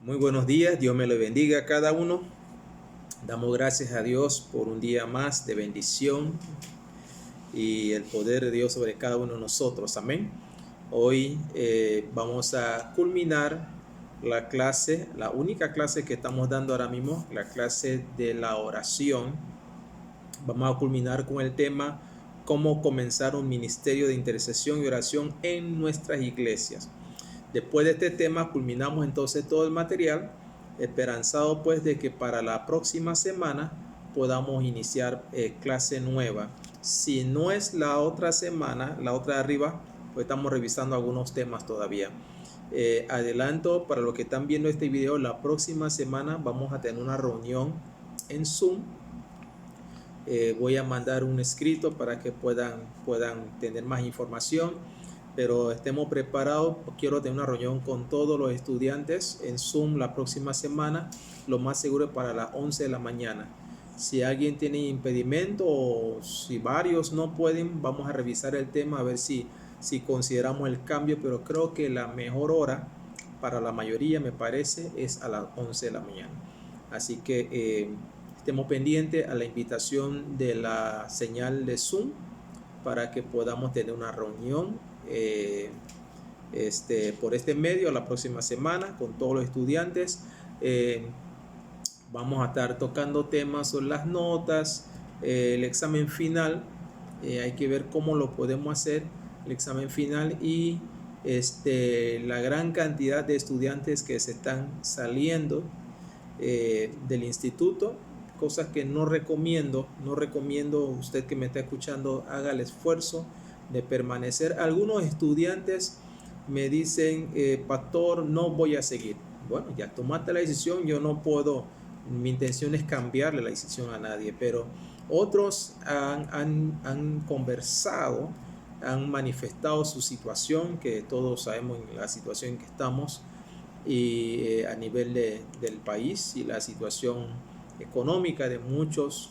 Muy buenos días, Dios me lo bendiga a cada uno. Damos gracias a Dios por un día más de bendición y el poder de Dios sobre cada uno de nosotros. Amén. Hoy vamos a culminar la clase, la única clase que estamos dando ahora mismo, la clase de la oración. Vamos a culminar con el tema cómo comenzar un ministerio de intercesión y oración en nuestras iglesias. Después de este tema culminamos entonces todo el material, esperanzado pues de que para la próxima semana podamos iniciar clase nueva. Si no es la otra semana, la otra de arriba, pues estamos revisando algunos temas todavía. Adelanto para los que están viendo este video, la próxima semana vamos a tener una reunión en Zoom. Voy a mandar un escrito para que puedan tener más información, pero estemos preparados. Quiero tener una reunión con todos los estudiantes en Zoom la próxima semana, lo más seguro es para las 11 de la mañana. Si alguien tiene impedimento o si varios no pueden, vamos a revisar el tema a ver si consideramos el cambio, pero creo que la mejor hora para la mayoría, me parece, es a las 11 de la mañana. Así que estemos pendientes a la invitación de la señal de Zoom para que podamos tener una reunión por este medio la próxima semana con todos los estudiantes. Vamos a estar tocando temas sobre las notas, el examen final. Hay que ver cómo lo podemos hacer, el examen final, y la gran cantidad de estudiantes que se están saliendo del instituto, cosas que no recomiendo. Usted que me está escuchando, haga el esfuerzo de permanecer. Algunos estudiantes me dicen, pastor, no voy a seguir. Bueno, ya tomaste la decisión, yo no puedo, mi intención es cambiarle la decisión a nadie, pero otros han conversado, han manifestado su situación, que todos sabemos la situación en que estamos, y a nivel del país, y la situación económica de muchos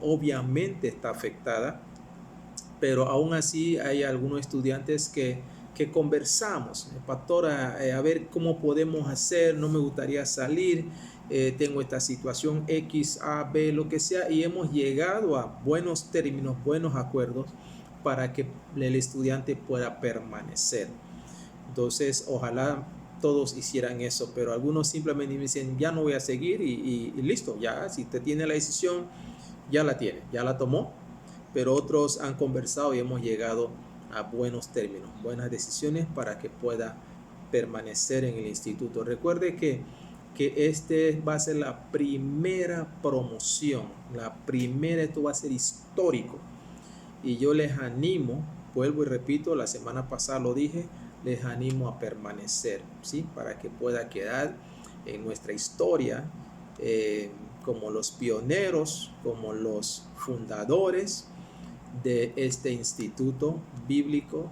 obviamente está afectada, pero aún así hay algunos estudiantes que conversamos, pastor, a ver cómo podemos hacer, no me gustaría salir, tengo esta situación X, A, B, lo que sea, y hemos llegado a buenos términos, buenos acuerdos para que el estudiante pueda permanecer. Entonces, ojalá todos hicieran eso, pero algunos simplemente me dicen, ya no voy a seguir y listo, ya, si usted tiene la decisión, ya la tiene, ya la tomó. Pero otros han conversado y hemos llegado a buenos términos, buenas decisiones para que pueda permanecer en el instituto. Recuerde que este va a ser la primera promoción, esto va a ser histórico. Y yo les animo, vuelvo y repito, la semana pasada lo dije, les animo a permanecer, ¿sí? Para que pueda quedar en nuestra historia como los pioneros, como los fundadores de este instituto bíblico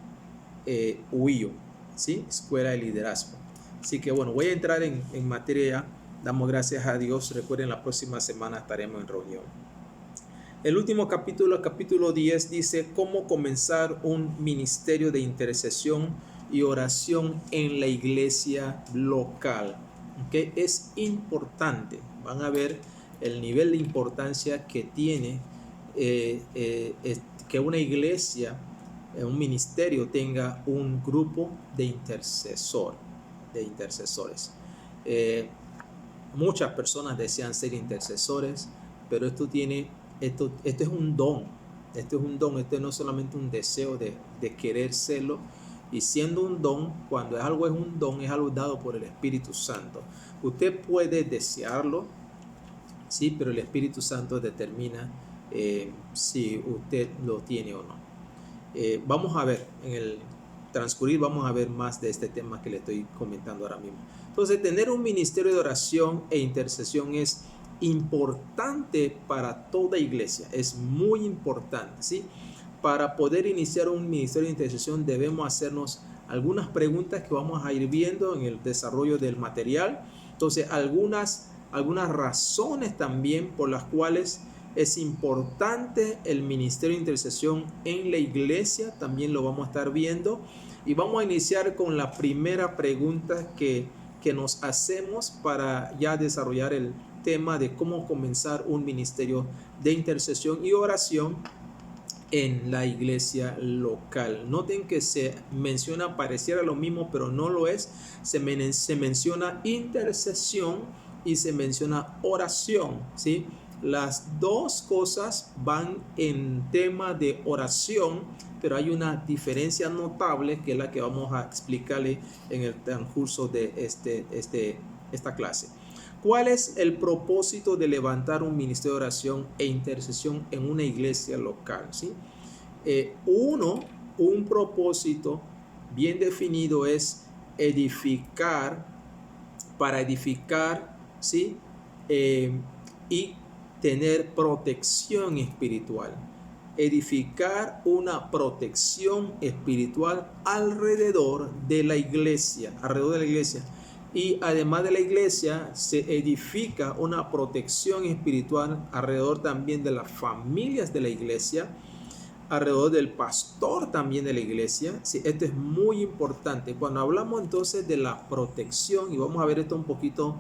UIO, ¿sí? Escuela de Liderazgo. Así que bueno, voy a entrar en materia. Damos gracias a Dios. Recuerden, la próxima semana estaremos en reunión. El último capítulo, el capítulo 10, dice cómo comenzar un ministerio de intercesión y oración en la iglesia local. ¿Okay? Es importante, van a ver el nivel de importancia que tiene que una iglesia, un ministerio tenga un grupo de intercesores. Muchas personas desean ser intercesores, pero esto es un don. Esto no es solamente un deseo de querer serlo. Y siendo un don, cuando algo es un don, es algo dado por el Espíritu Santo. Usted puede desearlo, sí, pero el Espíritu Santo determina si usted lo tiene o no. Vamos a ver, en el transcurrir vamos a ver más de este tema que le estoy comentando ahora mismo. Entonces, tener un ministerio de oración e intercesión es importante para toda iglesia, es muy importante, ¿sí? Para poder iniciar un ministerio de intercesión debemos hacernos algunas preguntas que vamos a ir viendo en el desarrollo del material. Entonces, algunas razones también por las cuales es importante el ministerio de intercesión en la iglesia, también lo vamos a estar viendo. Y vamos a iniciar con la primera pregunta que que nos hacemos para ya desarrollar el tema de cómo comenzar un ministerio de intercesión y oración en la iglesia local. Noten que se menciona, pareciera lo mismo, pero no lo es. Se menciona intercesión y se menciona oración, ¿sí? Las dos cosas van en tema de oración, pero hay una diferencia notable que es la que vamos a explicarle en el transcurso de esta clase. ¿Cuál es el propósito de levantar un ministerio de oración e intercesión en una iglesia local? ¿Sí? Un propósito bien definido es edificar, para edificar, ¿sí? Y tener protección espiritual. Edificar una protección espiritual alrededor de la iglesia, Y además de la iglesia, se edifica una protección espiritual alrededor también de las familias de la iglesia, alrededor del pastor también de la iglesia. Sí, esto es muy importante. Cuando hablamos entonces de la protección, y vamos a ver esto un poquito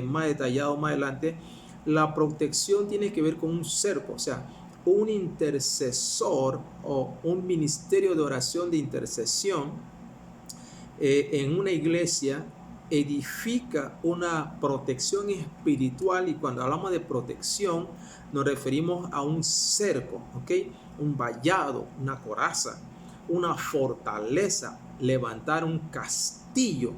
más detallado más adelante, la protección tiene que ver con un cerco, o sea, un intercesor o un ministerio de oración de intercesión en una iglesia edifica una protección espiritual, y cuando hablamos de protección nos referimos a un cerco, ¿ok? Un vallado, una coraza, una fortaleza, levantar un castillo,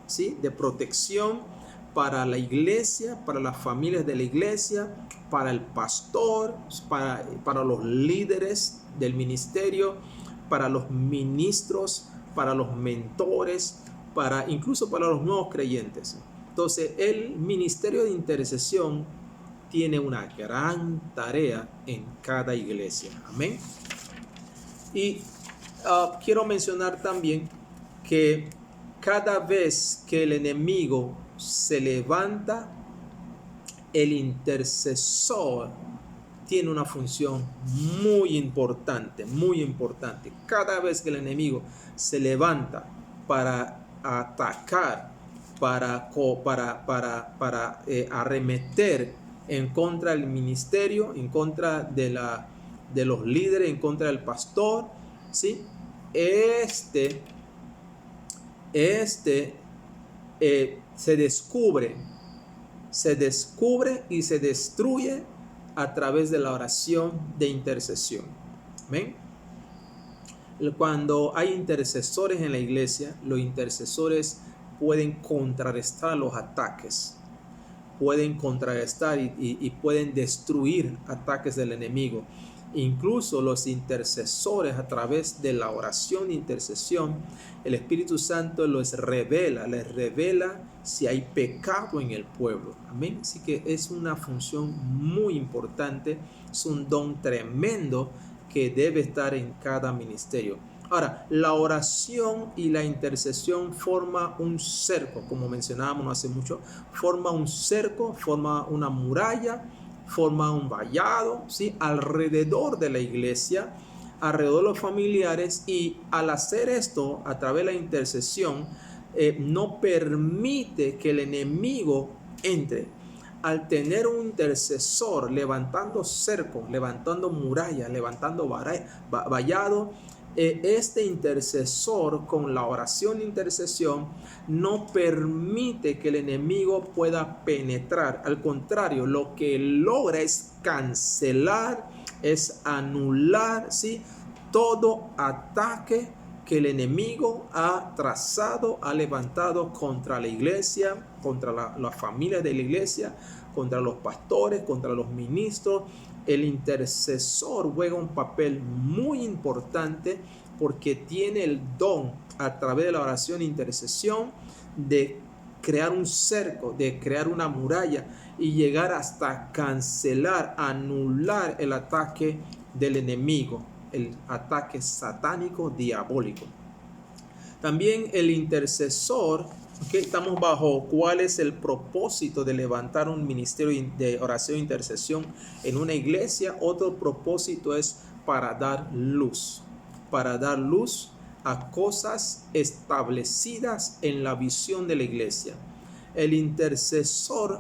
¿sí? De protección para la iglesia, para las familias de la iglesia, para el pastor, para los líderes del ministerio, para los ministros, para los mentores, incluso para los nuevos creyentes. Entonces, el ministerio de intercesión tiene una gran tarea en cada iglesia. Amén. Y quiero mencionar también que cada vez que el enemigo se levanta, el intercesor tiene una función muy importante, muy importante. Cada vez que el enemigo se levanta para atacar, para arremeter en contra del ministerio, en contra de los líderes, en contra del pastor, ¿sí? Se descubre y se destruye a través de la oración de intercesión. ¿Ven? Cuando hay intercesores en la iglesia, los intercesores pueden contrarrestar los ataques, pueden contrarrestar y pueden destruir ataques del enemigo. Incluso los intercesores, a través de la oración de intercesión, el Espíritu Santo les revela si hay pecado en el pueblo. Amén. Así que es una función muy importante, es un don tremendo que debe estar en cada ministerio. Ahora, la oración y la intercesión forma un cerco, como mencionábamos hace mucho, forma un cerco, forma una muralla, forma un vallado, ¿sí? Alrededor de la iglesia, alrededor de los familiares, y al hacer esto a través de la intercesión, no permite que el enemigo entre. Al tener un intercesor levantando cerco, levantando muralla, levantando vallado, este intercesor con la oración de intercesión no permite que el enemigo pueda penetrar. Al contrario, lo que logra es cancelar, es anular, ¿sí? Todo ataque que el enemigo ha trazado, ha levantado contra la iglesia, contra la familia de la iglesia, contra los pastores, contra los ministros. El intercesor juega un papel muy importante porque tiene el don, a través de la oración e intercesión, de crear un cerco, de crear una muralla y llegar hasta cancelar, anular el ataque del enemigo, el ataque satánico diabólico. También el intercesor, ¿okay? Estamos bajo cuál es el propósito de levantar un ministerio de oración e intercesión en una iglesia. Otro propósito es para dar luz a cosas establecidas en la visión de la iglesia. El intercesor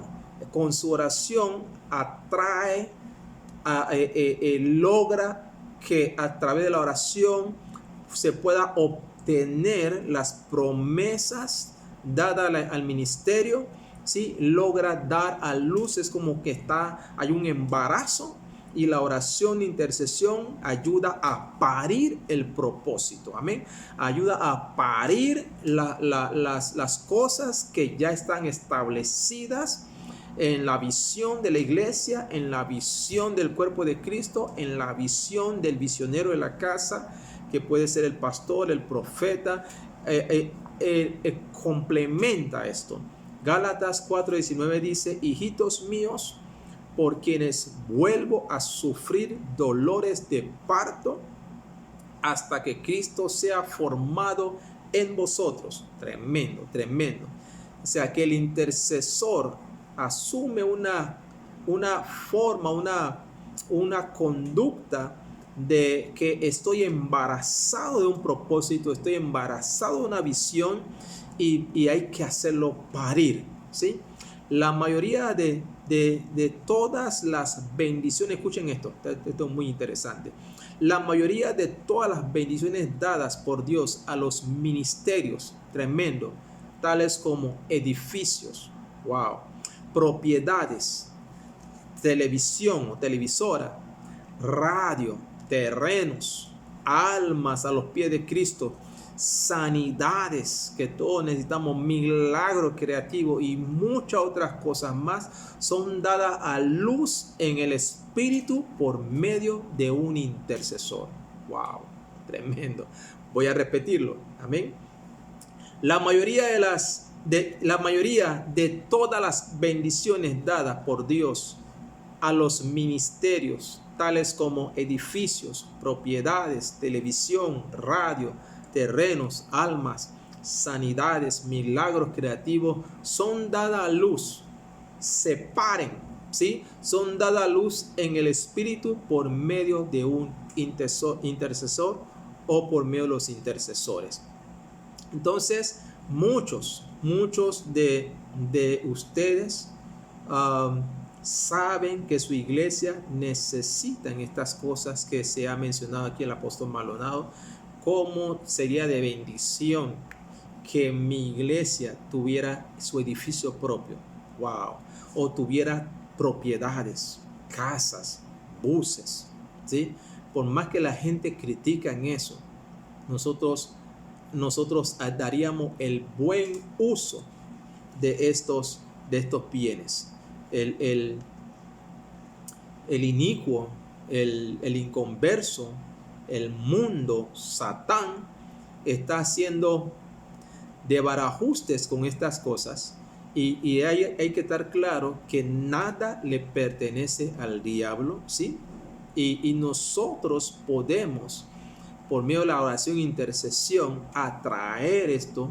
con su oración atrae, logra que a través de la oración se pueda obtener las promesas dadas al ministerio, ¿sí? Logra dar a luz, es como que hay un embarazo, y la oración de intercesión ayuda a parir el propósito, amén. Ayuda a parir las cosas que ya están establecidas en la visión de la iglesia, en la visión del cuerpo de Cristo, en la visión del visionero de la casa, que puede ser el pastor, el profeta. Complementa esto. Gálatas 4:19 dice: hijitos míos, por quienes vuelvo a sufrir dolores de parto hasta que Cristo sea formado en vosotros. Tremendo, tremendo. O sea que el intercesor asume una forma, una conducta de que estoy embarazado de un propósito, estoy embarazado de una visión, y hay que hacerlo parir, ¿sí? La mayoría de todas las bendiciones, escuchen esto es muy interesante. La mayoría de todas las bendiciones dadas por Dios a los ministerios, tremendo, tales como edificios, wow, propiedades, televisión o televisora, radio, terrenos, almas a los pies de Cristo, sanidades, que todos necesitamos, milagros creativos y muchas otras cosas más, son dadas a luz en el Espíritu por medio de un intercesor. Wow, tremendo. Voy a repetirlo, amén. La mayoría de todas las bendiciones dadas por Dios a los ministerios, tales como edificios, propiedades, televisión, radio, terrenos, almas, sanidades, milagros creativos, son dadas a luz, separen, ¿sí? Son dadas a luz en el Espíritu por medio de un intercesor o por medio de los intercesores. Entonces, muchos de ustedes saben que su iglesia necesita estas cosas que se ha mencionado aquí el apóstol Maldonado. ¿Cómo sería de bendición que mi iglesia tuviera su edificio propio? Wow. O tuviera propiedades, casas, buses, ¿sí? Por más que la gente critica en eso, nosotros daríamos el buen uso de estos bienes. El inicuo, el inconverso, el mundo, Satán, está haciendo de barajustes con estas cosas, y hay que estar claro que nada le pertenece al diablo, ¿sí? Y nosotros podemos, por medio de la oración e intercesión, atraer esto,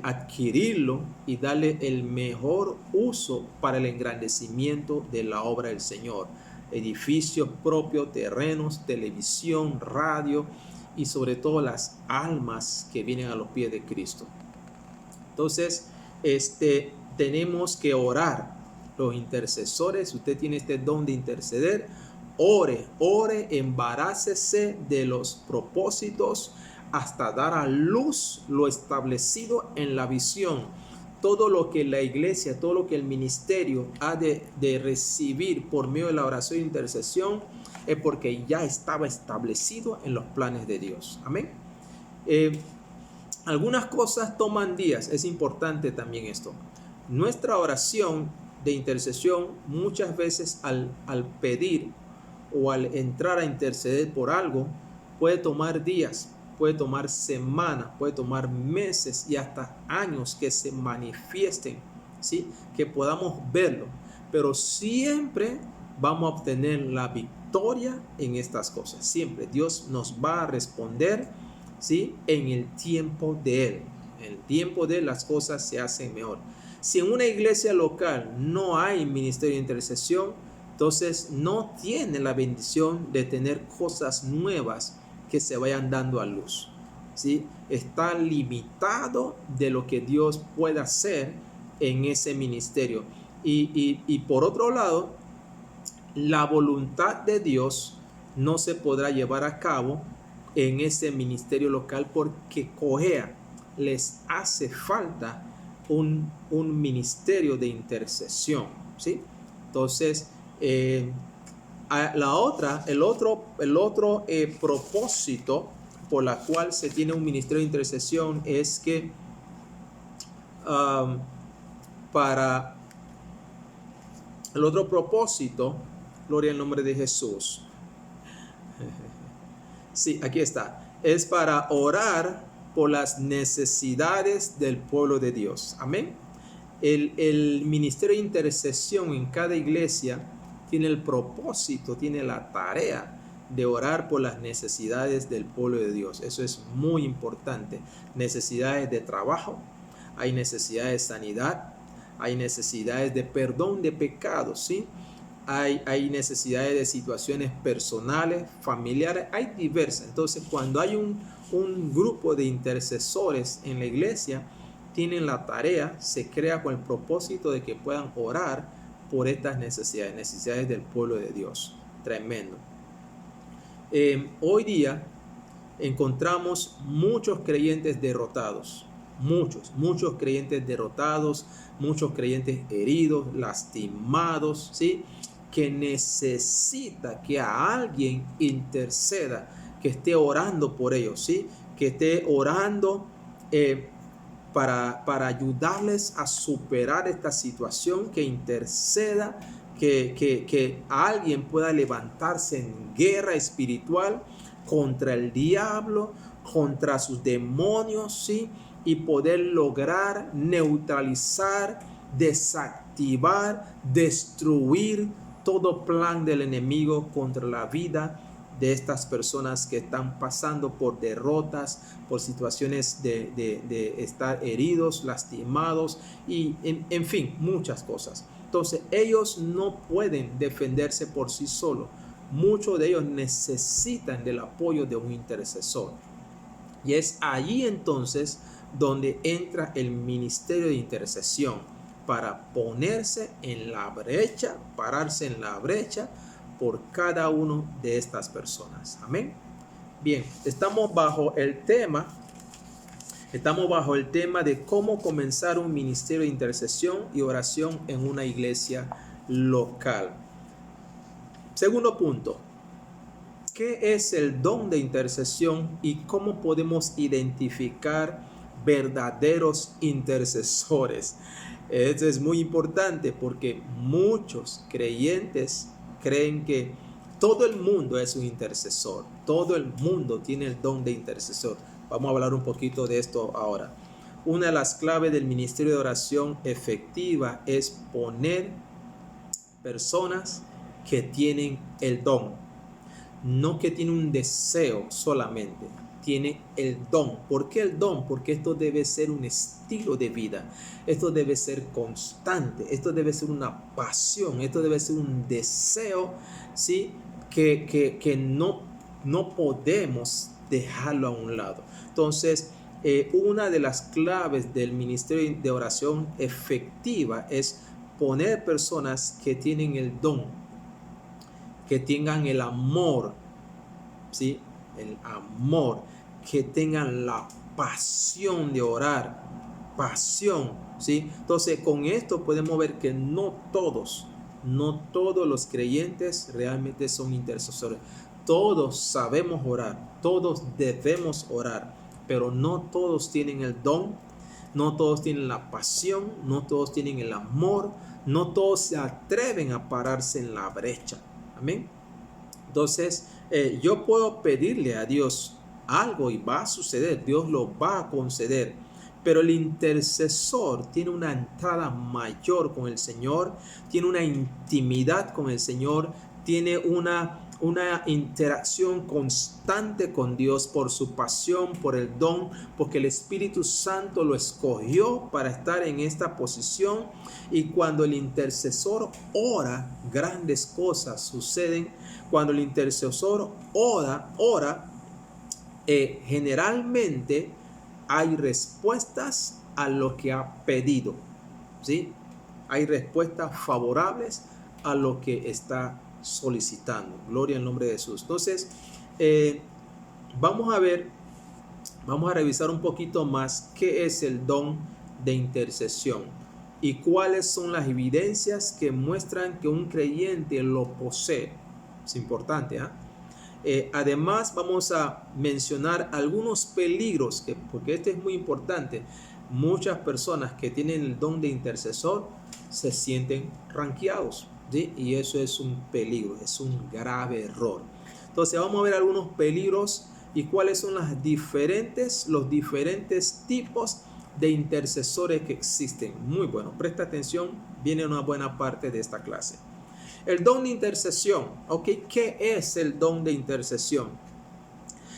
adquirirlo y darle el mejor uso para el engrandecimiento de la obra del Señor. Edificios propios, terrenos, televisión, radio y sobre todo las almas que vienen a los pies de Cristo. Entonces, tenemos que orar. Los intercesores, usted tiene este don de interceder, ore, embarácese de los propósitos hasta dar a luz lo establecido en la visión. Todo lo que la iglesia, todo lo que el ministerio ha de recibir por medio de la oración e intercesión es porque ya estaba establecido en los planes de Dios. Amén. Algunas cosas toman días, es importante también esto. Nuestra oración de intercesión muchas veces al pedir o al entrar a interceder por algo puede tomar días, puede tomar semanas, puede tomar meses y hasta años que se manifiesten, ¿sí? Que podamos verlo, pero siempre vamos a obtener la victoria en estas cosas. Siempre Dios nos va a responder, ¿sí? En el tiempo de Él. En el tiempo de Él las cosas se hacen mejor. Si en una iglesia local no hay ministerio de intercesión, entonces no tiene la bendición de tener cosas nuevas que se vayan dando a luz, ¿sí? Está limitado de lo que Dios puede hacer en ese ministerio. Y por otro lado, la voluntad de Dios no se podrá llevar a cabo en ese ministerio local porque COGEA les hace falta un ministerio de intercesión, ¿sí? Entonces, el otro propósito por la cual se tiene un ministerio de intercesión es que para el otro propósito, gloria al nombre de Jesús. Sí, aquí está. Es para orar por las necesidades del pueblo de Dios. Amén. El ministerio de intercesión en cada iglesia tiene el propósito, tiene la tarea de orar por las necesidades del pueblo de Dios. Eso es muy importante. Necesidades de trabajo, hay necesidades de sanidad, hay necesidades de perdón de pecados, ¿sí? Hay necesidades de situaciones personales, familiares, hay diversas. Entonces, cuando hay un grupo de intercesores en la iglesia, tienen la tarea, se crea con el propósito de que puedan orar por estas necesidades del pueblo de Dios. Tremendo. Hoy día encontramos muchos creyentes derrotados, muchos creyentes derrotados, muchos creyentes heridos, lastimados, ¿sí? Que necesita que a alguien interceda, que esté orando por ellos, ¿sí? Que esté orando para ayudarles a superar esta situación, que interceda, que alguien pueda levantarse en guerra espiritual contra el diablo, contra sus demonios, ¿sí? Y poder lograr neutralizar, desactivar, destruir todo plan del enemigo contra la vida de estas personas que están pasando por derrotas, por situaciones de estar heridos, lastimados y en fin, muchas cosas. Entonces, ellos no pueden defenderse por sí solos. Muchos de ellos necesitan del apoyo de un intercesor. Y es allí entonces donde entra el ministerio de intercesión para ponerse en la brecha, pararse en la brecha por cada uno de estas personas. Amén. Bien, estamos bajo el tema de cómo comenzar un ministerio de intercesión y oración en una iglesia local. Segundo punto, ¿qué es el don de intercesión y cómo podemos identificar verdaderos intercesores? Esto es muy importante porque muchos creyentes creen que todo el mundo es un intercesor, todo el mundo tiene el don de intercesor. Vamos a hablar un poquito de esto ahora. Una de las claves del ministerio de oración efectiva es poner personas que tienen el don, no que tienen un deseo solamente, tiene el don. ¿Por qué el don? Porque esto debe ser un estilo de vida, esto debe ser constante, esto debe ser una pasión, esto debe ser un deseo, ¿sí? que no podemos dejarlo a un lado. Entonces, una de las claves del ministerio de oración efectiva es poner personas que tienen el don, que tengan el amor, ¿sí? El amor, que tengan la pasión de orar, pasión, ¿sí? Entonces, con esto podemos ver que no todos los creyentes realmente son intercesores. Todos sabemos orar, todos debemos orar, pero no todos tienen el don, no todos tienen la pasión, no todos tienen el amor, no todos se atreven a pararse en la brecha. Amén. Entonces, yo puedo pedirle a Dios algo y va a suceder, Dios lo va a conceder, pero el intercesor tiene una entrada mayor con el Señor, tiene una intimidad con el Señor, tiene una interacción constante con Dios por su pasión, por el don, porque el Espíritu Santo lo escogió para estar en esta posición. Y cuando el intercesor ora, grandes cosas suceden. Cuando el intercesor ora, generalmente hay respuestas a lo que ha pedido. ¿sí? Hay respuestas favorables a lo que está solicitando. Gloria al nombre de Jesús. Entonces, vamos a revisar un poquito más qué es el don de intercesión y cuáles son las evidencias que muestran que un creyente lo posee. Es importante, además, vamos a mencionar algunos peligros, porque este es muy importante. Muchas personas que tienen el don de intercesor se sienten ranqueados, ¿sí? Y eso es un peligro, es un grave error. Entonces vamos a ver algunos peligros y cuáles son los diferentes tipos de intercesores que existen. Muy bueno, presta atención, viene una buena parte de esta clase. El don de intercesión, ¿ok? ¿Qué es el don de intercesión?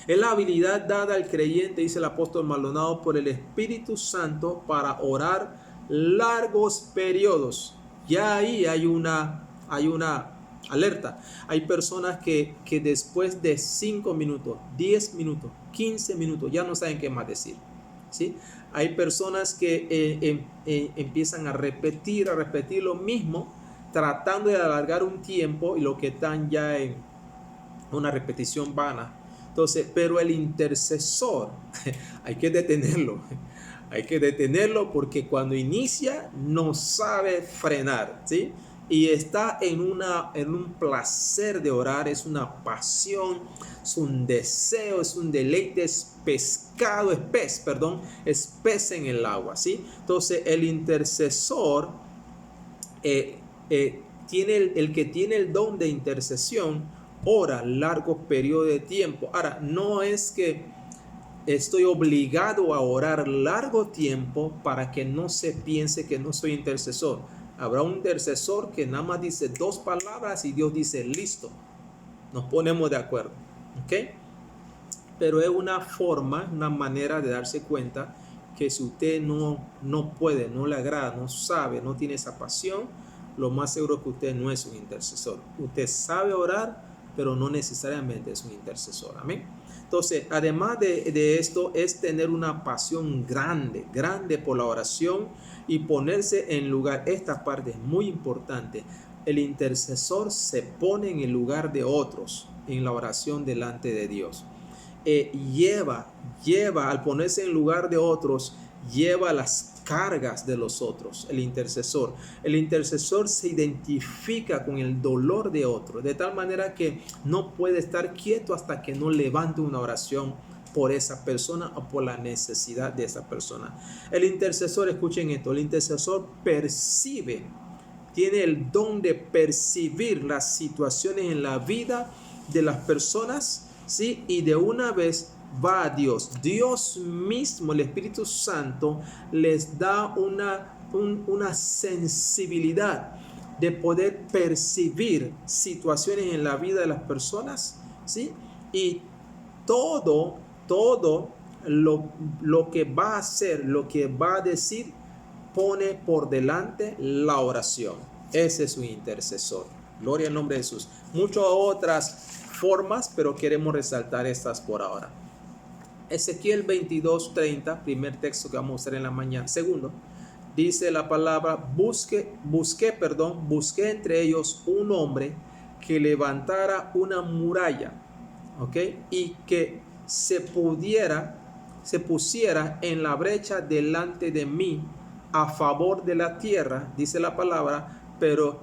Es la habilidad dada al creyente, dice el apóstol Maldonado, por el Espíritu Santo para orar largos periodos. Ya ahí hay una alerta. Hay personas que después de 5 minutos, 10 minutos, 15 minutos, ya no saben qué más decir, ¿sí? Hay personas que empiezan a repetir lo mismo, tratando de alargar un tiempo y lo que están ya en una repetición vana. Entonces, pero el intercesor hay que detenerlo. Hay que detenerlo porque cuando inicia no sabe frenar, ¿sí? Y está en un placer de orar, es una pasión, es un deseo, es un deleite, es pescado, es pez en el agua, ¿sí? Entonces el intercesor tiene el que tiene el don de intercesión, ora largos periodos de tiempo. Ahora, no es que estoy obligado a orar largo tiempo para que no se piense que no soy intercesor. Habrá un intercesor que nada más dice 2 palabras y Dios dice listo, nos ponemos de acuerdo, ¿ok? Pero es una forma, una manera de darse cuenta que si usted no puede, no le agrada, no sabe, no tiene esa pasión, lo más seguro es que usted no es un intercesor. Usted sabe orar, pero no necesariamente es un intercesor. Amén. Entonces, además de esto, es tener una pasión grande por la oración y ponerse en lugar. Esta parte es muy importante. El intercesor se pone en el lugar de otros en la oración delante de Dios. Lleva al ponerse en lugar de otros, lleva las cargas de los otros. El intercesor se identifica con el dolor de otro, de tal manera que no puede estar quieto hasta que no levante una oración por esa persona o por la necesidad de esa persona. El intercesor, escuchen esto, el intercesor percibe, tiene el don de percibir las situaciones en la vida de las personas, ¿sí? Y de una vez va a Dios. Dios mismo, el Espíritu Santo, les da una sensibilidad de poder percibir situaciones en la vida de las personas, ¿sí? Y todo lo que va a hacer, lo que va a decir, pone por delante la oración. Ese es un intercesor. Gloria al nombre de Jesús. Muchas otras formas, pero queremos resaltar estas por ahora. Ezequiel 22:30, primer texto que vamos a usar en la mañana. Segundo, dice la palabra, busqué entre ellos un hombre que levantara una muralla, ¿ok? Y que se pusiera en la brecha delante de mí a favor de la tierra, dice la palabra, pero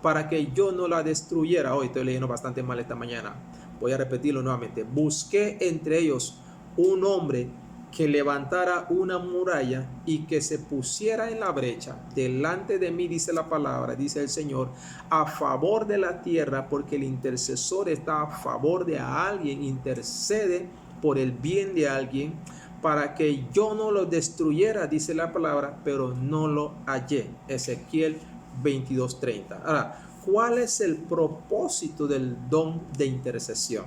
para que yo no la destruyera. Hoy estoy leyendo bastante mal esta mañana. Voy a repetirlo nuevamente. Busqué entre ellos un hombre que levantara una muralla y que se pusiera en la brecha delante de mí, dice la palabra, dice el Señor, a favor de la tierra, porque el intercesor está a favor de alguien, intercede por el bien de alguien, para que yo no lo destruyera, dice la palabra, pero no lo hallé. Ezequiel 22:30. Ahora, ¿cuál es el propósito del don de intercesión?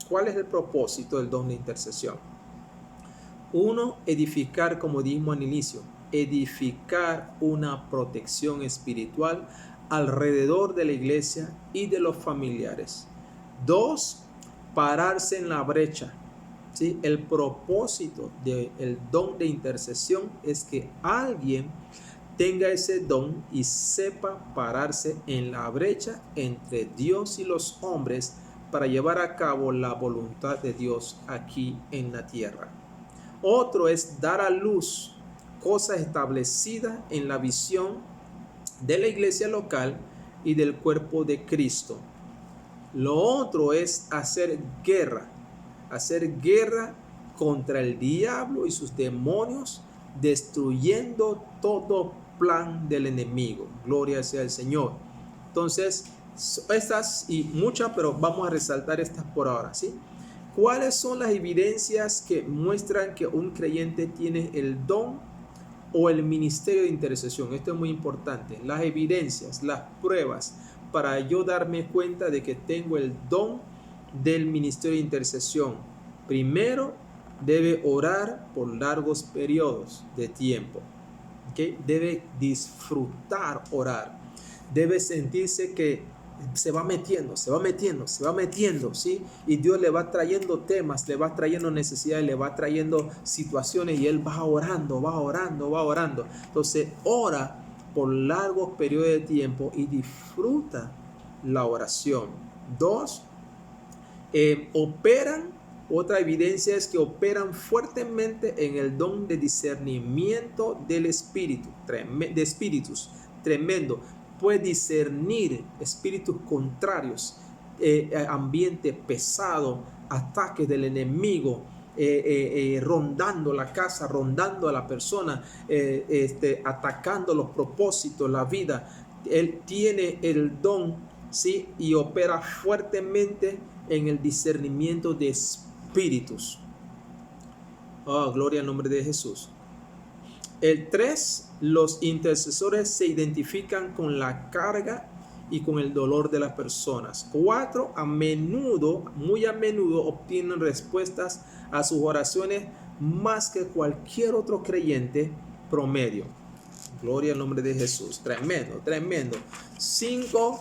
¿Cuál es el propósito del don de intercesión? Uno, edificar, como dijimos al inicio, edificar una protección espiritual alrededor de la iglesia y de los familiares. Dos, pararse en la brecha, ¿sí? El propósito del don de intercesión es que alguien tenga ese don y sepa pararse en la brecha entre Dios y los hombres para llevar a cabo la voluntad de Dios aquí en la tierra. Otro es dar a luz cosas establecidas en la visión de la iglesia local y del cuerpo de Cristo. Lo otro es hacer guerra contra el diablo y sus demonios, destruyendo todo plan del enemigo. Gloria sea el Señor. Entonces, estas y muchas, pero vamos a resaltar estas por ahora, ¿sí? ¿Cuáles son las evidencias que muestran que un creyente tiene el don o el ministerio de intercesión? Esto es muy importante. Las evidencias, las pruebas, para yo darme cuenta de que tengo el don del ministerio de intercesión. Primero, debe orar por largos periodos de tiempo. ¿Okay? Debe disfrutar orar. Debe sentirse que se va metiendo, ¿sí? Y Dios le va trayendo temas, le va trayendo necesidades, le va trayendo situaciones y él va orando. Entonces, ora por largos periodos de tiempo y disfruta la oración. Dos, otra evidencia es que operan fuertemente en el don de discernimiento del espíritu, de espíritus, tremendo. Puede discernir espíritus contrarios, ambiente pesado, ataques del enemigo, rondando la casa, rondando a la persona, atacando los propósitos, la vida. Él tiene el don, ¿sí? Y opera fuertemente en el discernimiento de espíritus. Oh, gloria al nombre de Jesús. El 3, los intercesores se identifican con la carga y con el dolor de las personas. 4, muy a menudo obtienen respuestas a sus oraciones más que cualquier otro creyente promedio. Gloria al nombre de Jesús. Tremendo. 5,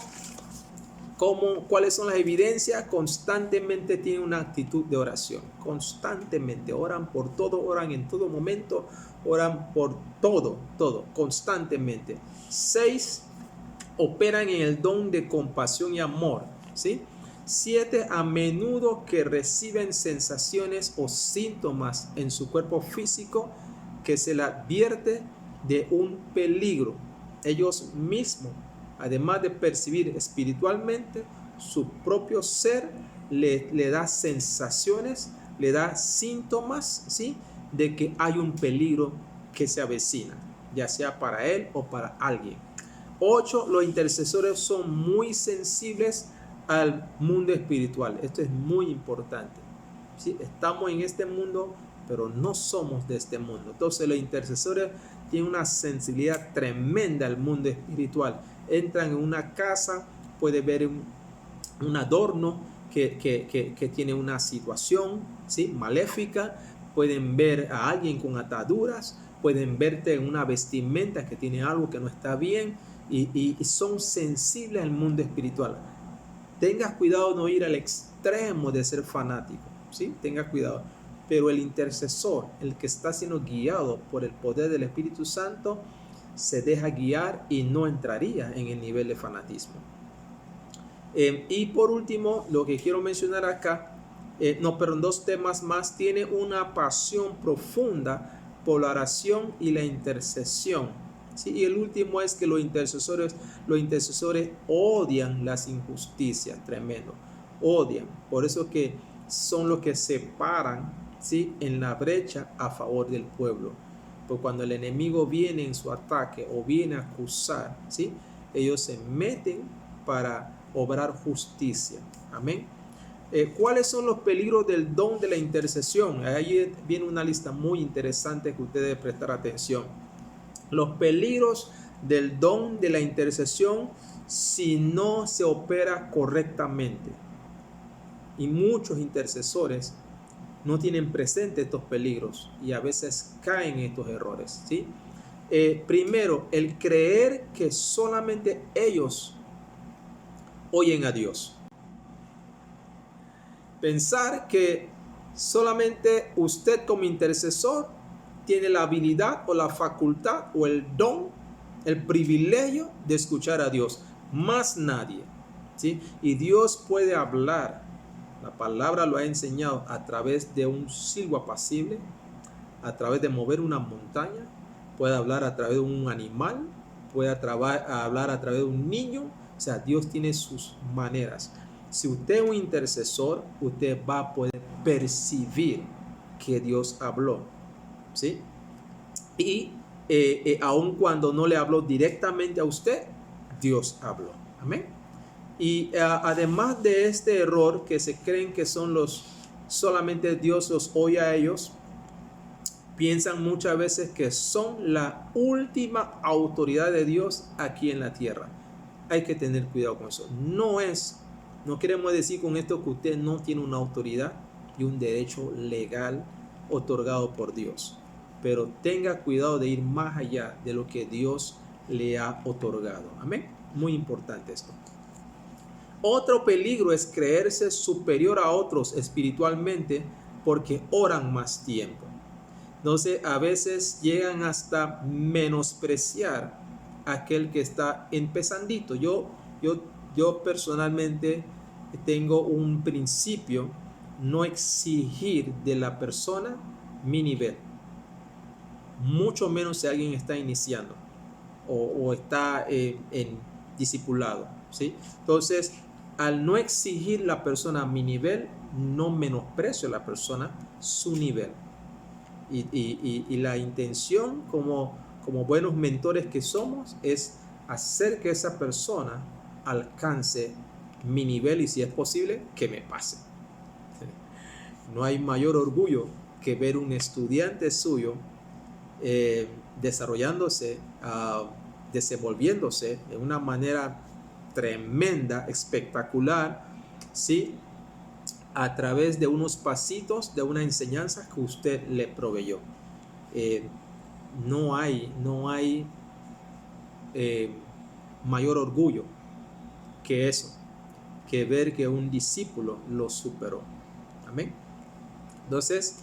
¿cuáles son las evidencias? Constantemente tienen una actitud de oración. Constantemente oran por todo, oran en todo momento, oran por todo, constantemente. 6, operan en el don de compasión y amor, ¿sí? 7, a menudo que reciben sensaciones o síntomas en su cuerpo físico que se le advierte de un peligro. Ellos mismos, además de percibir espiritualmente, su propio ser le da sensaciones, le da síntomas, ¿sí? De que hay un peligro que se avecina, ya sea para él o para alguien. 8, los intercesores son muy sensibles al mundo espiritual. Esto es muy importante, ¿sí? Estamos en este mundo, pero no somos de este mundo. Entonces los intercesores tienen una sensibilidad tremenda al mundo espiritual. Entran en una casa, puede ver un adorno que tiene una situación, ¿sí? Maléfica. Pueden ver a alguien con ataduras, pueden verte en una vestimenta que tiene algo que no está bien y son sensibles al mundo espiritual. Tengas cuidado de no ir al extremo de ser fanático, ¿sí? Tenga cuidado. Pero el intercesor, el que está siendo guiado por el poder del Espíritu Santo, se deja guiar y no entraría en el nivel de fanatismo. Y por último, lo que quiero mencionar acá, dos temas más. Tiene una pasión profunda por la oración y la intercesión, ¿sí? Y el último es que los intercesores odian las injusticias, tremendo, odian. Por eso que son los que se paran, ¿sí? En la brecha a favor del pueblo. Porque cuando el enemigo viene en su ataque o viene a acusar, ¿sí? Ellos se meten para obrar justicia. Amén. ¿Cuáles son los peligros del don de la intercesión? Ahí viene una lista muy interesante que usted debe prestar atención. Los peligros del don de la intercesión si no se opera correctamente. Y muchos intercesores no tienen presente estos peligros y a veces caen en estos errores, ¿sí? Primero, el creer que solamente ellos oyen a Dios. Pensar que Solamente usted como intercesor tiene la habilidad o la facultad o el don, el privilegio de escuchar a Dios. Más nadie, ¿sí? Y Dios puede hablar. La palabra lo ha enseñado a través de un silbo apacible, a través de mover una montaña, puede hablar a través de un animal, puede hablar a través de un niño. O sea, Dios tiene sus maneras. Si usted es un intercesor, usted va a poder percibir que Dios habló, ¿sí? Y aun cuando no le habló directamente a usted, Dios habló. Amén. Y además de este error que se creen que son solamente Dios los oye a ellos, piensan muchas veces que son la última autoridad de Dios aquí en la tierra. Hay que tener cuidado con eso. No queremos decir con esto que usted no tiene una autoridad y un derecho legal otorgado por Dios. Pero tenga cuidado de ir más allá de lo que Dios le ha otorgado. Amén. Muy importante esto. Otro peligro es creerse superior a otros espiritualmente porque oran más tiempo. Entonces, a veces llegan hasta menospreciar a aquel que está empezandito. Yo personalmente tengo un principio: no exigir de la persona mi nivel, mucho menos si alguien está iniciando o está en discipulado, ¿sí? Entonces, al no exigir la persona mi nivel, no menosprecio a la persona su nivel. Y la intención como buenos mentores que somos es hacer que esa persona alcance mi nivel y, si es posible, que me pase. No hay mayor orgullo que ver un estudiante suyo desarrollándose, desenvolviéndose de una manera tremenda, espectacular, ¿sí? A través de unos pasitos, de una enseñanza que usted le proveyó. No hay mayor orgullo que eso, que ver que un discípulo lo superó. Amén. Entonces,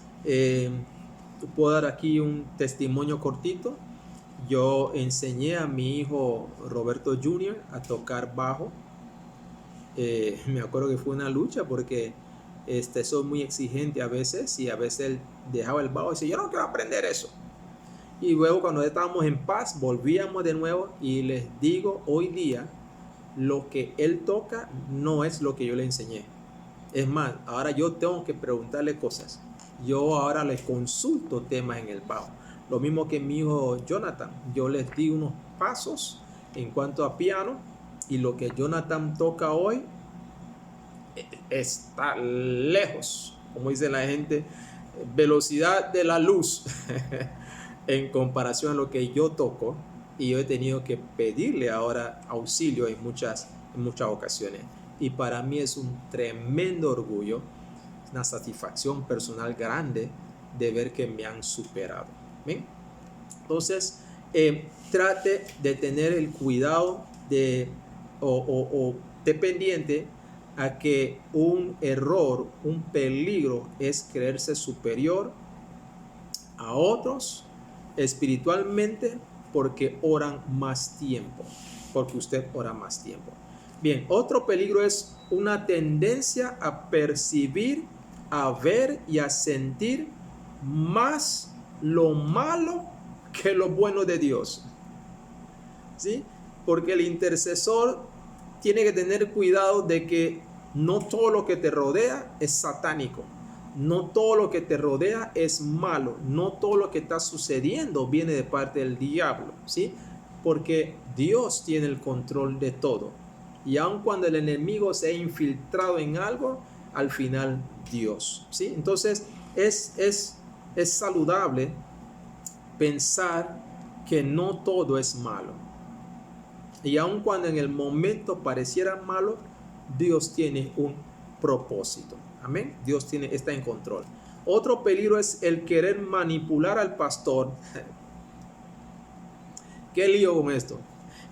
puedo dar aquí un testimonio cortito. Yo enseñé a mi hijo Roberto Jr. a tocar bajo. Me acuerdo que fue una lucha porque soy muy exigente a veces, y a veces él dejaba el bajo y decía: yo no quiero aprender eso. Y luego, cuando estábamos en paz, volvíamos de nuevo, y les digo, hoy día lo que él toca no es lo que yo le enseñé. Es más, ahora yo tengo que preguntarle cosas. Yo ahora le consulto temas en el bajo. Lo mismo que mi hijo Jonathan. Yo les di unos pasos en cuanto a piano, y lo que Jonathan toca hoy está lejos, como dice la gente, velocidad de la luz en comparación a lo que yo toco, y yo he tenido que pedirle ahora auxilio en muchas ocasiones. Y para mí es un tremendo orgullo, una satisfacción personal grande de ver que me han superado. ¿Bien? Entonces, trate de tener el cuidado de pendiente a que un error, un peligro es creerse superior a otros espiritualmente porque oran más tiempo, porque usted ora más tiempo. Bien, otro peligro es una tendencia a percibir, a ver y a sentir más lo malo que lo bueno de Dios, ¿sí? Porque el intercesor tiene que tener cuidado de que no todo lo que te rodea es satánico, no todo lo que te rodea es malo, no todo lo que está sucediendo viene de parte del diablo, ¿sí? Porque Dios tiene el control de todo, y aun cuando el enemigo se ha infiltrado en algo, al final Dios, ¿sí? Entonces es saludable pensar que no todo es malo. Y aun cuando en el momento pareciera malo, Dios tiene un propósito. Amén. Dios está en control. Otro peligro es el querer manipular al pastor. ¿Qué lío con esto?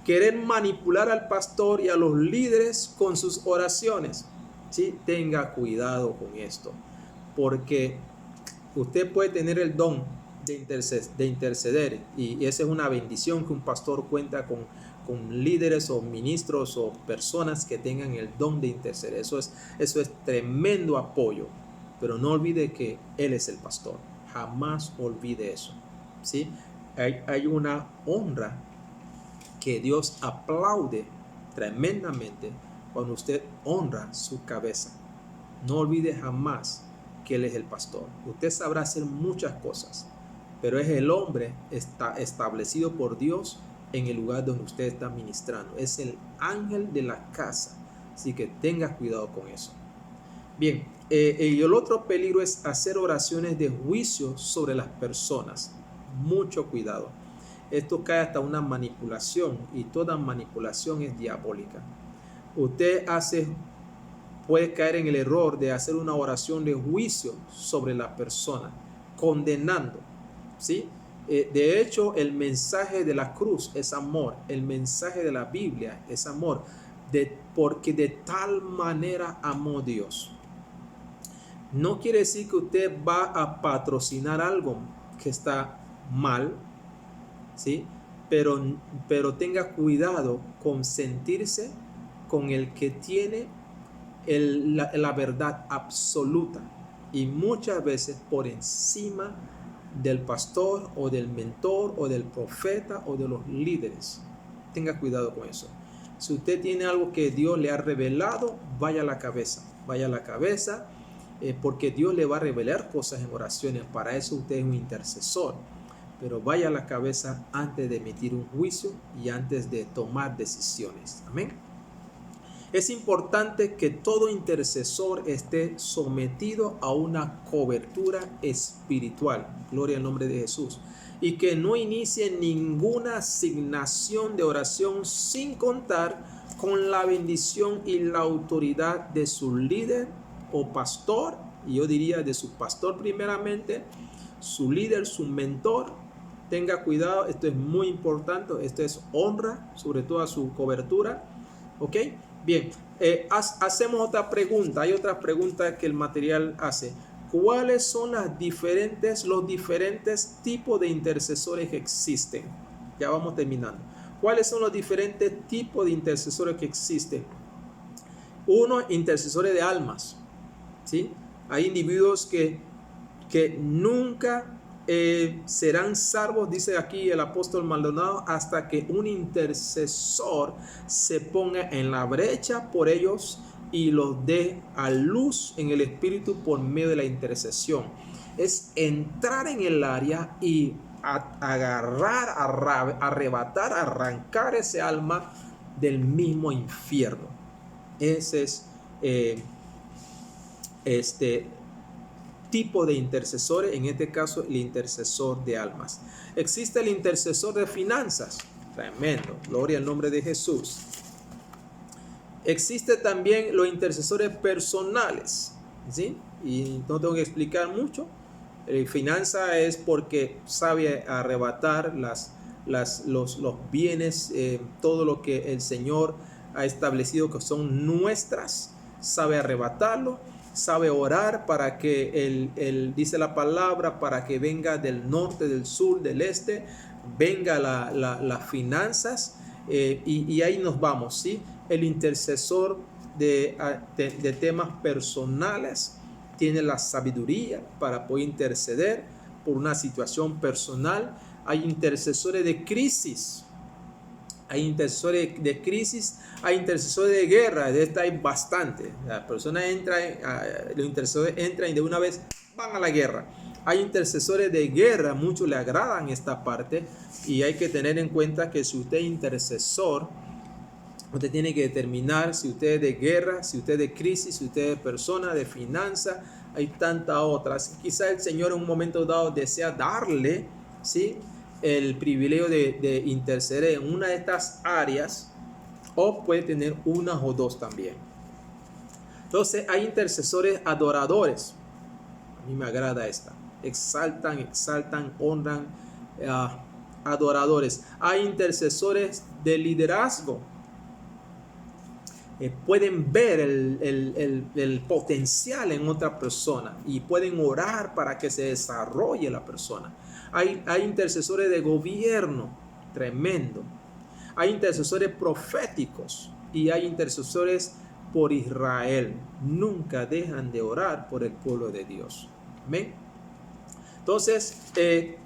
Querer manipular al pastor y a los líderes con sus oraciones. ¿Sí? Tenga cuidado con esto. porque usted puede tener el don de interceder, y esa es una bendición que un pastor cuenta con líderes o ministros o personas que tengan el don de interceder. Eso es tremendo apoyo, pero no olvide que Él es el pastor. Jamás olvide eso, ¿sí? Hay una honra que Dios aplaude tremendamente cuando usted honra su cabeza. No olvide jamás que Él es el pastor. Usted sabrá hacer muchas cosas, pero es el hombre establecido por Dios en el lugar donde usted está ministrando. Es el ángel de la casa. Así que tenga cuidado con eso. Bien, y el otro peligro es hacer oraciones de juicio sobre las personas. Mucho cuidado. Esto cae hasta una manipulación, y toda manipulación es diabólica. Usted puede caer en el error de hacer una oración de juicio sobre la persona, condenando, ¿sí? De hecho, el mensaje de la cruz es amor. El mensaje de la Biblia es amor, porque de tal manera amó Dios. No quiere decir que usted va a patrocinar algo que está mal, ¿sí? Pero tenga cuidado con sentirse con el que tiene la verdad absoluta, y muchas veces por encima del pastor o del mentor o del profeta o de los líderes. Tenga cuidado con eso. Si usted tiene algo que Dios le ha revelado, vaya a la cabeza, porque Dios le va a revelar cosas en oraciones. Para eso usted es un intercesor, pero vaya a la cabeza antes de emitir un juicio y antes de tomar decisiones. Amén. Es importante que todo intercesor esté sometido a una cobertura espiritual. Gloria al nombre de Jesús. Y que no inicie ninguna asignación de oración sin contar con la bendición y la autoridad de su líder o pastor. Y yo diría de su pastor primeramente, su líder, su mentor. Tenga cuidado, esto es muy importante. Esto es honra, sobre todo a su cobertura. ¿Ok? Bien, hacemos otra pregunta. Hay otra pregunta que el material hace. ¿Cuáles son los diferentes tipos de intercesores que existen? Ya vamos terminando. ¿Cuáles son los diferentes tipos de intercesores que existen? Uno, intercesores de almas, ¿sí? Hay individuos que nunca serán salvos, dice aquí el apóstol Maldonado, hasta que un intercesor se ponga en la brecha por ellos y los dé a luz en el Espíritu por medio de la intercesión. Es entrar en el área y agarrar, arrebatar, arrancar ese alma del mismo infierno. Ese es tipo de intercesores, en este caso el intercesor de almas. Existe el intercesor de finanzas, tremendo, gloria al nombre de Jesús. Existe también los intercesores personales, ¿sí? Y no tengo que explicar mucho. Finanza es porque sabe arrebatar los bienes, todo lo que el Señor ha establecido que son nuestras, sabe arrebatarlo. Sabe orar para que dice la palabra, para que venga del norte, del sur, del este, venga las finanzas, y ahí nos vamos, ¿sí? El intercesor de temas personales tiene la sabiduría para poder interceder por una situación personal. Hay intercesores de crisis. Hay intercesores de crisis, hay intercesores de guerra, de esta hay bastante. La persona los intercesores entran y de una vez van a la guerra. Hay intercesores de guerra, muchos le agradan esta parte, y hay que tener en cuenta que si usted es intercesor, usted tiene que determinar si usted es de guerra, si usted es de crisis, si usted es de persona, de finanza. Hay tantas otras. Quizá el Señor en un momento dado desea darle, ¿sí?, el privilegio de interceder en una de estas áreas, o puede tener una o dos también. Entonces hay intercesores adoradores. A mí me agrada esta. Exaltan, honran, adoradores. Hay intercesores de liderazgo. pueden ver el potencial en otra persona y pueden orar para que se desarrolle la persona. Hay intercesores de gobierno, tremendo. Hay intercesores proféticos y hay intercesores por Israel. Nunca dejan de orar por el pueblo de Dios. Amén. Entonces,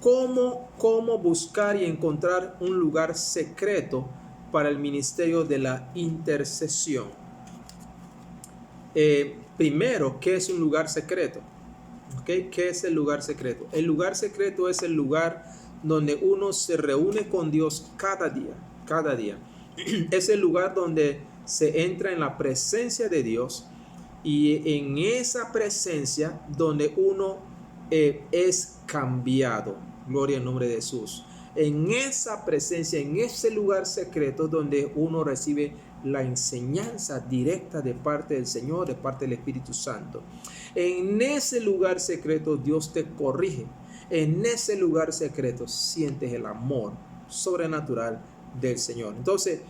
¿cómo buscar y encontrar un lugar secreto para el ministerio de la intercesión? Primero, ¿qué es un lugar secreto? ¿Okay? ¿Qué es el lugar secreto? El lugar secreto es el lugar donde uno se reúne con Dios cada día. Cada día. Es el lugar donde se entra en la presencia de Dios, y en esa presencia donde uno es cambiado. Gloria al nombre de Jesús. En esa presencia, en ese lugar secreto donde uno recibe la enseñanza directa de parte del Señor, de parte del Espíritu Santo. En ese lugar secreto Dios te corrige. En ese lugar secreto sientes el amor sobrenatural del Señor. Entonces,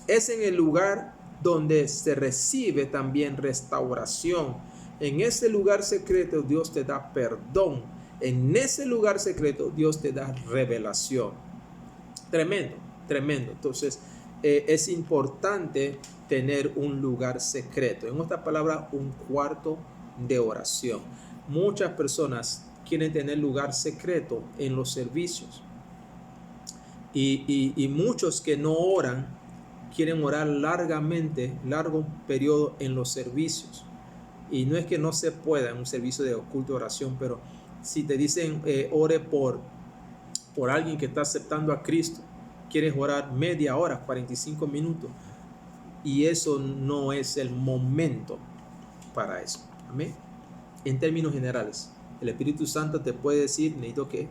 es en el lugar donde se recibe también restauración. En ese lugar secreto Dios te da perdón. En ese lugar secreto Dios te da revelación. Tremendo, tremendo. Entonces, es importante tener un lugar secreto. En otras palabras, un cuarto de oración. Muchas personas quieren tener lugar secreto en los servicios. Y muchos que no oran quieren orar largamente, largo periodo en los servicios. Y no es que no se pueda en un servicio de culto de oración, pero si te dicen ore por alguien que está aceptando a Cristo, quieres orar media hora, 45 minutos, y eso no es el momento para eso. Amén. En términos generales, el Espíritu Santo te puede decir, necesito que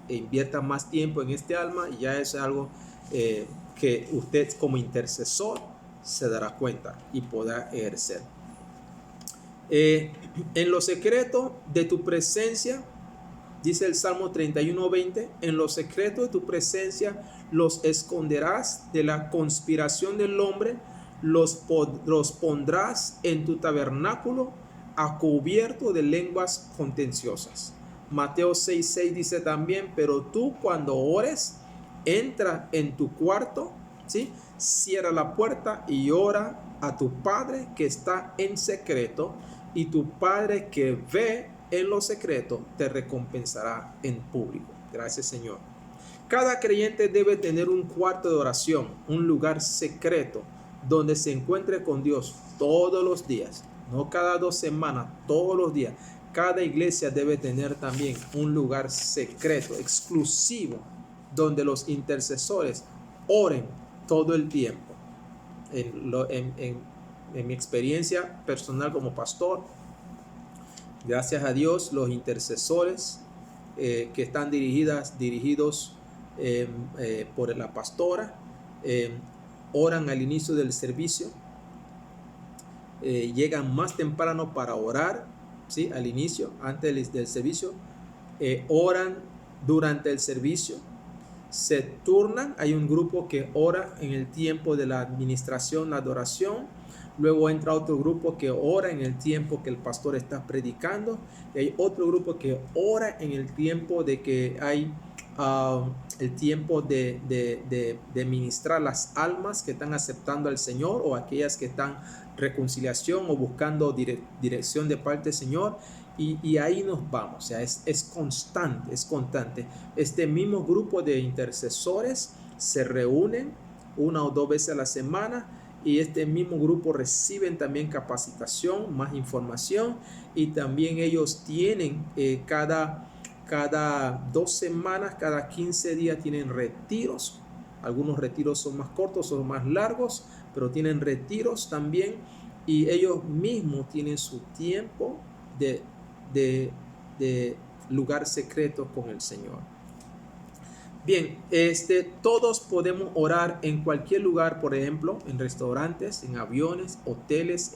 invierta más tiempo en este alma, y ya es algo que usted como intercesor se dará cuenta y podrá ejercer. En lo secreto de tu presencia, dice el Salmo 31:20, en lo secreto de tu presencia los esconderás de la conspiración del hombre, los pondrás en tu tabernáculo a cubierto de lenguas contenciosas. Mateo 6:6 dice también, pero tú cuando ores, entra en tu cuarto, ¿sí? Cierra la puerta y ora a tu Padre que está en secreto, y tu Padre que ve en lo secreto te recompensará en público. Gracias, Señor. Cada creyente debe tener un cuarto de oración, un lugar secreto donde se encuentre con Dios todos los días, no cada 2 semanas, todos los días. Cada iglesia debe tener también un lugar secreto, exclusivo, donde los intercesores oren todo el tiempo. En mi experiencia personal como pastor, gracias a Dios, los intercesores que están dirigidos por la pastora, oran al inicio del servicio, llegan más temprano para orar, ¿sí? Al inicio, antes del servicio, oran durante el servicio, se turnan. Hay un grupo que ora en el tiempo de la administración, la adoración. Luego entra otro grupo que ora en el tiempo que el pastor está predicando. Y hay otro grupo que ora en el tiempo de que hay el tiempo de ministrar las almas que están aceptando al Señor, o aquellas que están reconciliación o buscando dirección de parte del Señor. Y ahí nos vamos. O sea, es constante, es constante. Este mismo grupo de intercesores se reúnen 1 o 2 veces a la semana, y este mismo grupo reciben también capacitación, más información, y también ellos tienen cada 2 semanas, cada 15 días tienen retiros. Algunos retiros son más cortos o más largos, pero tienen retiros también, y ellos mismos tienen su tiempo de lugar secreto con el Señor. Bien, todos podemos orar en cualquier lugar, por ejemplo, en restaurantes, en aviones, hoteles,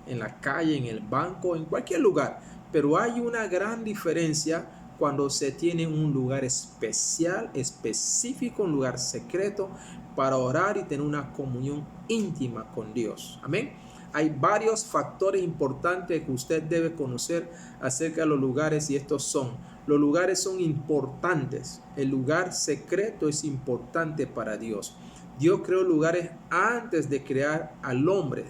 en la calle, en el banco, en cualquier lugar. Pero hay una gran diferencia cuando se tiene un lugar especial, específico, un lugar secreto para orar y tener una comunión íntima con Dios. Amén. Hay varios factores importantes que usted debe conocer acerca de los lugares, y estos son: los lugares son importantes. El lugar secreto es importante para Dios. Dios creó lugares antes de crear al hombre.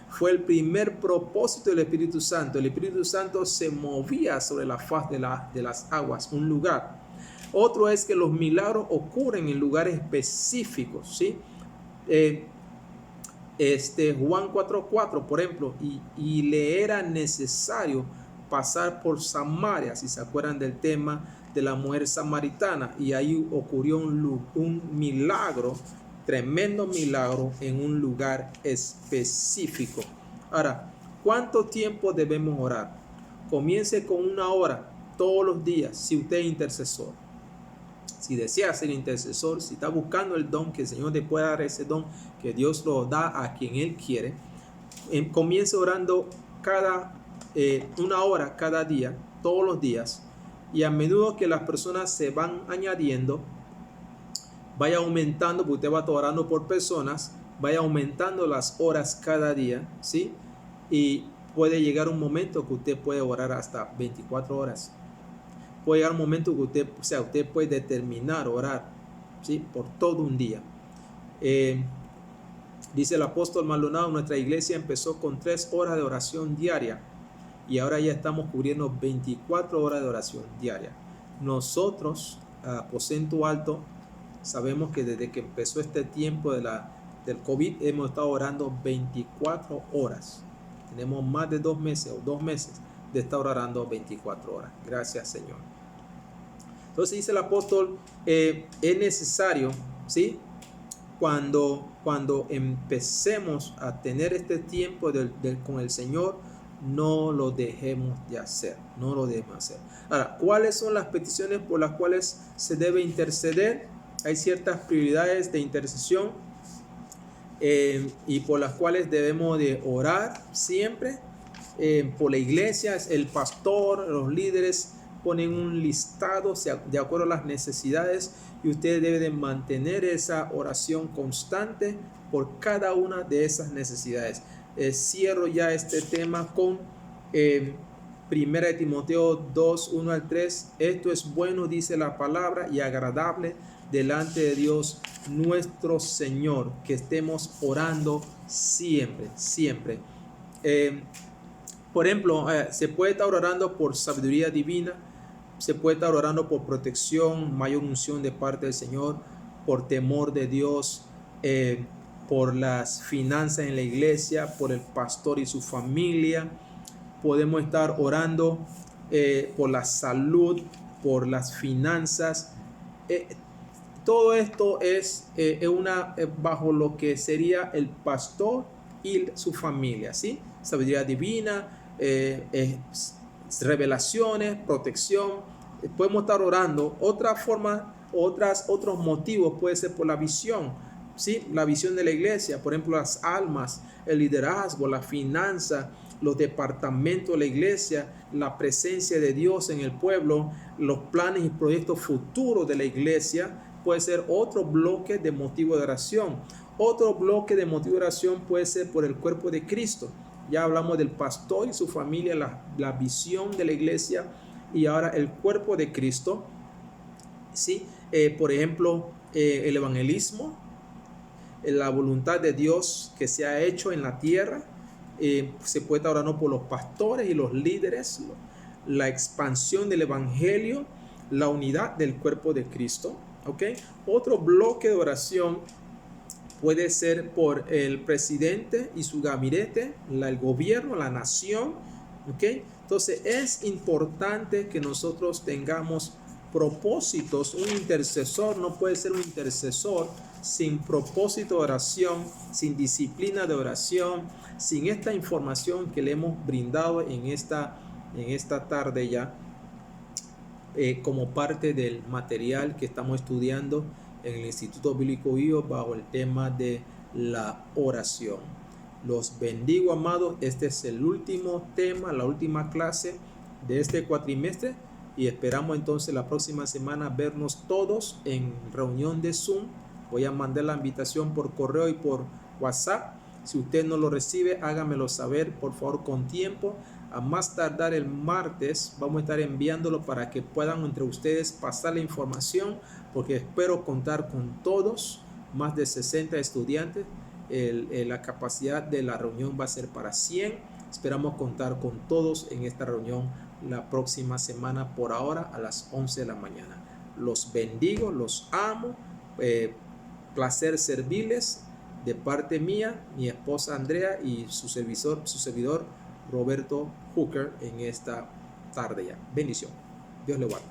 Fue el primer propósito del Espíritu Santo. El Espíritu Santo se movía sobre la faz de las aguas, un lugar. Otro es que los milagros ocurren en lugares específicos, ¿sí? Juan 4:4, por ejemplo, y le era necesario pasar por Samaria, si se acuerdan del tema de la mujer samaritana, y ahí ocurrió un milagro, tremendo milagro, en un lugar específico. Ahora, ¿cuánto tiempo debemos orar? Comience con 1 hora todos los días, si usted es intercesor. Si desea ser intercesor, si está buscando el don, que el Señor te pueda dar ese don, que Dios lo da a quien Él quiere, comience orando 1 hora cada día, todos los días, y a menudo que las personas se van añadiendo, vaya aumentando, porque usted va a estar orando por personas, vaya aumentando las horas cada día, ¿sí? Y puede llegar un momento que usted puede orar hasta 24 horas. Puede llegar un momento que usted puede determinar orar, ¿sí? Por todo un día. Dice el apóstol Maldonado: nuestra iglesia empezó con 3 horas de oración diaria y ahora ya estamos cubriendo 24 horas de oración diaria. Nosotros, Aposento Alto, sabemos que desde que empezó este tiempo del COVID hemos estado orando 24 horas. Tenemos más de 2 meses de estar orando 24 horas. Gracias, Señor. Entonces dice el apóstol, es necesario, ¿sí? Cuando empecemos a tener este tiempo con el Señor, no lo dejemos de hacer. No lo debemos hacer. Ahora, ¿cuáles son las peticiones por las cuales se debe interceder? Hay ciertas prioridades de intercesión y por las cuales debemos de orar siempre. Por la iglesia, el pastor, los líderes ponen un listado de acuerdo a las necesidades, y usted debe de mantener esa oración constante por cada una de esas necesidades. Cierro ya este tema con 1 Timoteo 2, 1 al 3. Esto es bueno, dice la palabra, y agradable delante de Dios nuestro Señor, que estemos orando siempre. Por ejemplo, se puede estar orando por sabiduría divina, se puede estar orando por protección, mayor unción de parte del Señor, por temor de Dios, por las finanzas en la iglesia, por el pastor y su familia. Podemos estar orando por la salud, por las finanzas. Todo esto es bajo lo que sería el pastor y su familia, ¿sí? Sabiduría divina, revelaciones, protección. Podemos estar orando. Otra forma, otros motivos puede ser por la visión, ¿sí? La visión de la iglesia, por ejemplo, las almas, el liderazgo, la finanza, los departamentos de la iglesia, la presencia de Dios en el pueblo, los planes y proyectos futuros de la iglesia. Puede ser otro bloque de motivo de oración. Otro bloque de motivo de oración puede ser por el cuerpo de Cristo. Ya hablamos del pastor y su familia, la visión de la iglesia, y ahora el cuerpo de Cristo, ¿sí? Por ejemplo, el evangelismo, la voluntad de Dios que se ha hecho en la tierra. Se puede estar orando por los pastores y los líderes, la expansión del evangelio, la unidad del cuerpo de Cristo. ¿Okay? Otro bloque de oración puede ser por el presidente y su gabinete, el gobierno, la nación. ¿Okay? Entonces es importante que nosotros tengamos propósitos. Un intercesor no puede ser un intercesor sin propósito de oración, sin disciplina de oración, sin esta información que le hemos brindado en esta tarde ya, como parte del material que estamos estudiando en el Instituto Bíblico Vivo bajo el tema de la oración. Los bendigo, amados. Este es el último tema, la última clase de este cuatrimestre. y esperamos entonces la próxima semana vernos todos en reunión de Zoom. Voy a mandar la invitación por correo y por WhatsApp. Si usted no lo recibe, hágamelo saber por favor con tiempo. A más tardar el martes vamos a estar enviándolo para que puedan entre ustedes pasar la información, porque espero contar con todos, más de 60 estudiantes. La capacidad de la reunión va a ser para 100. Esperamos contar con todos en esta reunión la próxima semana, por ahora a las 11 de la mañana. Los bendigo, los amo. Placer servirles de parte mía, mi esposa Andrea y su servidor Roberto Hooker en esta tarde ya. Bendición. Dios le guarde.